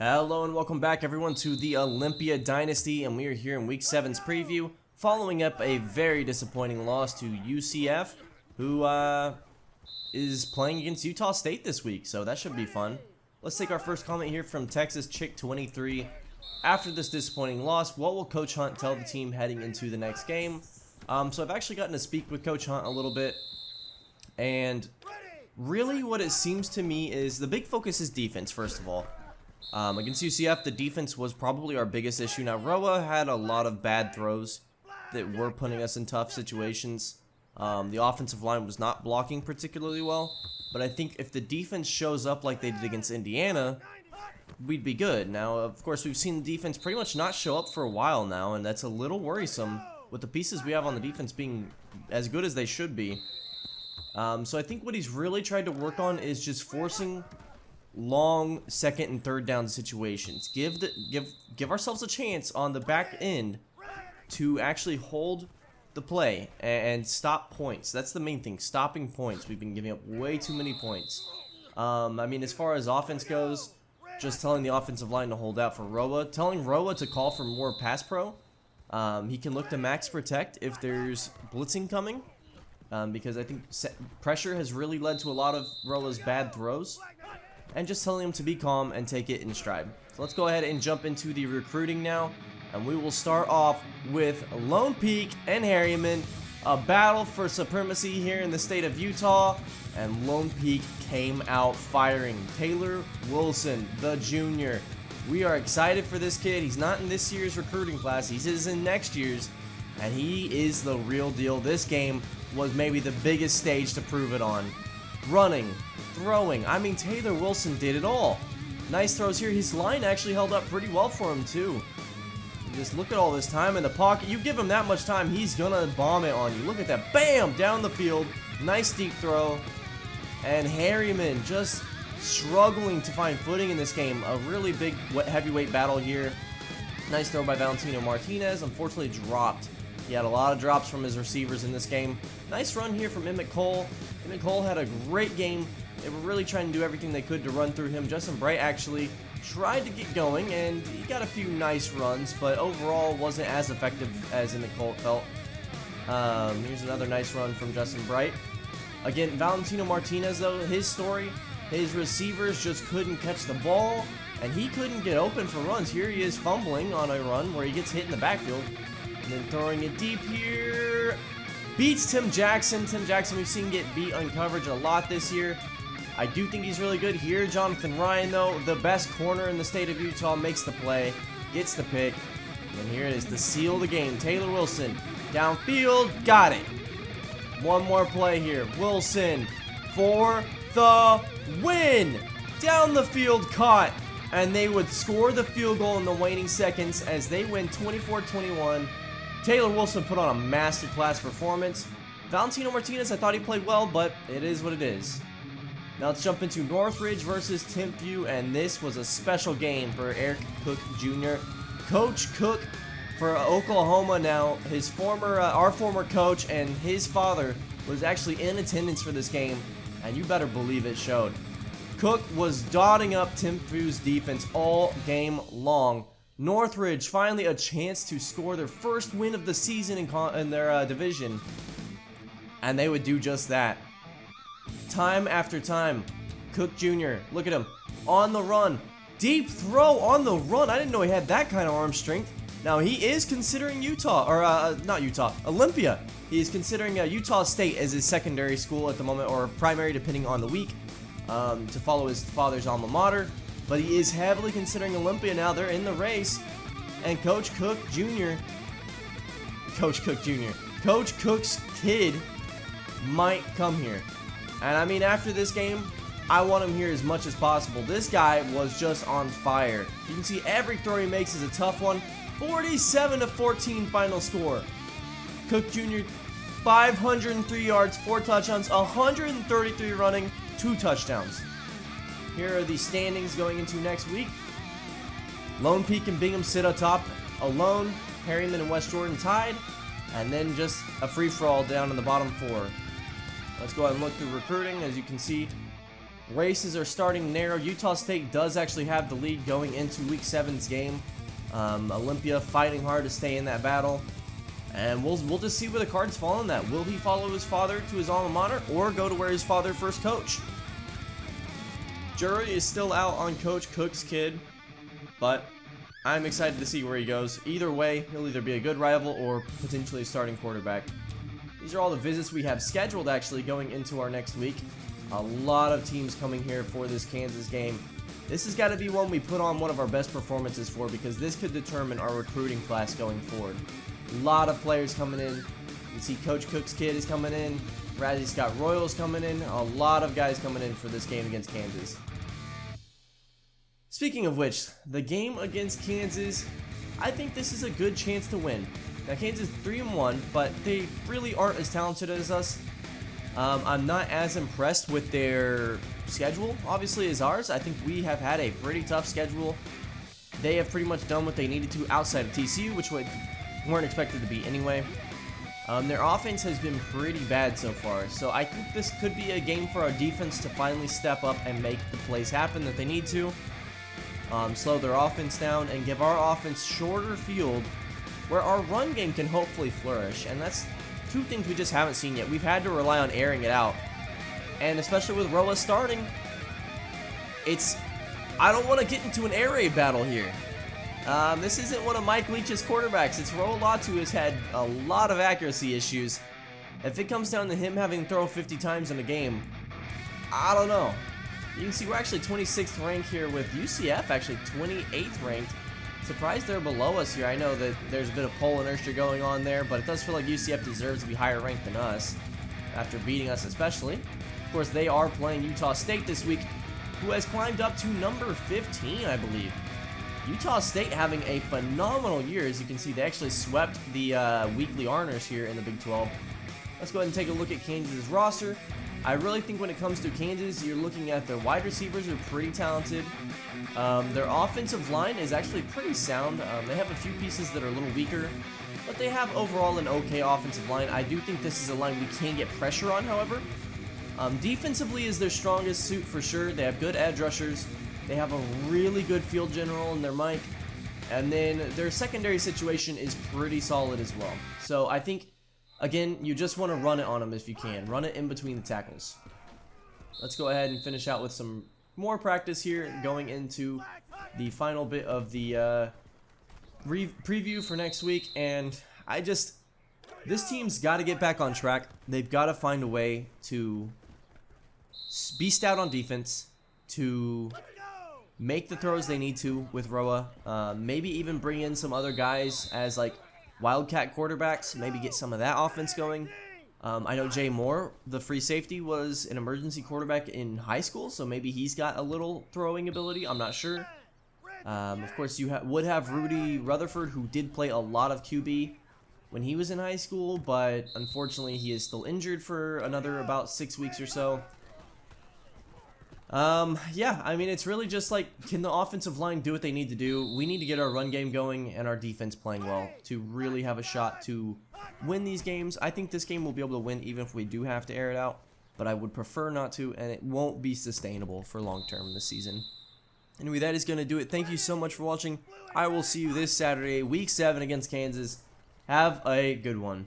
Hello and welcome back everyone to the Olympia Dynasty, and we are here in Week 7's preview, following up a very disappointing loss to UCF, who is playing against Utah State this week, so that should be fun. Let's take our first comment here from Texas Chick 23. After this disappointing loss, what will Coach Hunt tell the team heading into the next game? So I've actually gotten to speak with Coach Hunt a little bit, and really what it seems to me is the big focus is defense, first of all. Against UCF, the defense was probably our biggest issue. Now, Roa had a lot of bad throws that were putting us in tough situations. The offensive line was not blocking particularly well, but I think if the defense shows up like they did against Indiana, we'd be good. Now, of course, we've seen the defense pretty much not show up for a while now, and that's a little worrisome with the pieces we have on the defense being as good as they should be. So I think what he's really tried to work on is just forcing long second and third down situations. Give ourselves a chance on the back end to actually hold the play and stop points. That's the main thing, stopping points. We've been giving up way too many points. I mean, as far as offense goes, just telling the offensive line to hold out for Roa, telling Roa to call for more pass pro. He can look to max protect if there's blitzing coming, because I think pressure has really led to a lot of Roa's bad throws. And just telling him to be calm and take it in stride. So let's go ahead and jump into the recruiting now, and we will start off with Lone Peak and Herriman, a battle for supremacy here in the state of Utah, and Lone Peak came out firing. Taylor Wilson, the junior. We are excited for this kid. He's not in this year's recruiting class, he's in next year's, and he is the real deal. This game was maybe the biggest stage to prove it on. Running, throwing, I mean, Taylor Wilson did it all. Nice throws here. His line actually held up pretty well for him too. Just look at all this time in the pocket. You give him that much time, he's gonna bomb it on you. Look at that, bam, down the field. Nice deep throw. And Herriman just struggling to find footing in this game. A really big heavyweight battle here. Nice throw by Valentino Martinez, unfortunately dropped. He had a lot of drops from his receivers in this game. Nice run here from Emmett Cole. Emmett Cole had a great game. They were really trying to do everything they could to run through him. Justin Bright actually tried to get going, and he got a few nice runs, but overall wasn't as effective as Emmett Cole felt. Here's another nice run from Justin Bright. Again, Valentino Martinez, though, his story, his receivers just couldn't catch the ball, and he couldn't get open for runs. Here he is fumbling on a run where he gets hit in the backfield. And then throwing it deep here. Beats Tim Jackson. Tim Jackson we've seen get beat on coverage a lot this year. I do think he's really good here. Jonathan Ryan, though, the best corner in the state of Utah, makes the play, gets the pick. And here it is to seal the game. Taylor Wilson, downfield, got it. One more play here. Wilson for the win. Down the field, caught. And they would score the field goal in the waning seconds as they win 24-21. Taylor Wilson put on a masterclass performance. Valentino Martinez, I thought he played well, but it is what it is. Now let's jump into Northridge versus Timpview, and this was a special game for Eric Cook Jr. Coach Cook for Oklahoma now, our former coach, and his father was actually in attendance for this game, and you better believe it showed. Cook was dotting up Timpview's defense all game long. Northridge finally a chance to score their first win of the season in their division, and they would do just that. Time after time, Cook Jr., look at him, on the run, deep throw on the run. I didn't know he had that kind of arm strength. Now he is considering Olympia. He is considering Utah State as his secondary school at the moment, or primary depending on the week, to follow his father's alma mater. But he is heavily considering Olympia now. They're in the race. And Coach Cook's kid might come here. And I mean, after this game, I want him here as much as possible. This guy was just on fire. You can see every throw he makes is a tough one. 47-14 final score. Cook Jr., 503 yards, 4 touchdowns, 133 running, 2 touchdowns. Here are the standings going into next week. Lone Peak and Bingham sit atop alone. Herriman and West Jordan tied. And then just a free-for-all down in the bottom 4. Let's go ahead and look through recruiting. As you can see, races are starting to narrow. Utah State does actually have the lead going into Week 7's game. Olympia fighting hard to stay in that battle. And we'll just see where the cards fall on that. Will he follow his father to his alma mater or go to where his father first coached? Jury is still out on Coach Cook's kid, but I'm excited to see where he goes. Either way, he'll either be a good rival or potentially a starting quarterback. These are all the visits we have scheduled actually going into our next week. A lot of teams coming here for this Kansas game. This has got to be one we put on one of our best performances for, because this could determine our recruiting class going forward. A lot of players coming in. You see Coach Cook's kid is coming in. Razzie Scott Royal's coming in. A lot of guys coming in for this game against Kansas. Speaking of which, the game against Kansas, I think this is a good chance to win. Now Kansas 3-1, but they really aren't as talented as us. I'm not as impressed with their schedule, obviously, as ours. I think we have had a pretty tough schedule. They have pretty much done what they needed to outside of TCU, which weren't expected to be anyway. Their offense has been pretty bad so far, so I think this could be a game for our defense to finally step up and make the plays happen that they need to. Slow their offense down and give our offense shorter field where our run game can hopefully flourish. And that's two things we just haven't seen yet. We've had to rely on airing it out. And especially with Roa starting, I don't want to get into an air raid battle here. This isn't one of Mike Leach's quarterbacks. It's Roa Latu, has had a lot of accuracy issues. If it comes down to him having to throw 50 times in a game, I don't know. You can see we're actually 26th ranked here with UCF actually 28th ranked. Surprised they're below us here. I know that there's a bit of poll inertia going on there, but it does feel like UCF deserves to be higher ranked than us after beating us especially. Of course, they are playing Utah State this week, who has climbed up to number 15, I believe. Utah State having a phenomenal year. As you can see, they actually swept the weekly honors here in the Big 12. Let's go ahead and take a look at Kansas' roster. I really think when it comes to Kansas, you're looking at their wide receivers are pretty talented. Their offensive line is actually pretty sound. They have a few pieces that are a little weaker, but they have overall an okay offensive line. I do think this is a line we can get pressure on, however. Defensively is their strongest suit for sure. They have good edge rushers. They have a really good field general in their Mike. And then their secondary situation is pretty solid as well. So I think, again, you just want to run it on them if you can. Run it in between the tackles. Let's go ahead and finish out with some more practice here going into the final bit of the preview for next week. And this team's got to get back on track. They've got to find a way to be stout on defense, to make the throws they need to with Roa. Maybe even bring in some other guys as like Wildcat quarterbacks, maybe get some of that offense going. I know Jay Moore, the free safety, was an emergency quarterback in high school, so maybe he's got a little throwing ability. I'm not sure. Of course, you would have Rudy Rutherford, who did play a lot of QB when he was in high school, but unfortunately he is still injured for another about 6 weeks or so. Yeah, I mean, it's really just like, can the offensive line do what they need to do? We need to get our run game going and our defense playing well to really have a shot to win these games. I think this game we'll be able to win even if we do have to air it out, but I would prefer not to, and it won't be sustainable for long term this season. Anyway, that is going to do it. Thank you so much for watching. I will see you this Saturday, Week 7 against Kansas. Have a good one.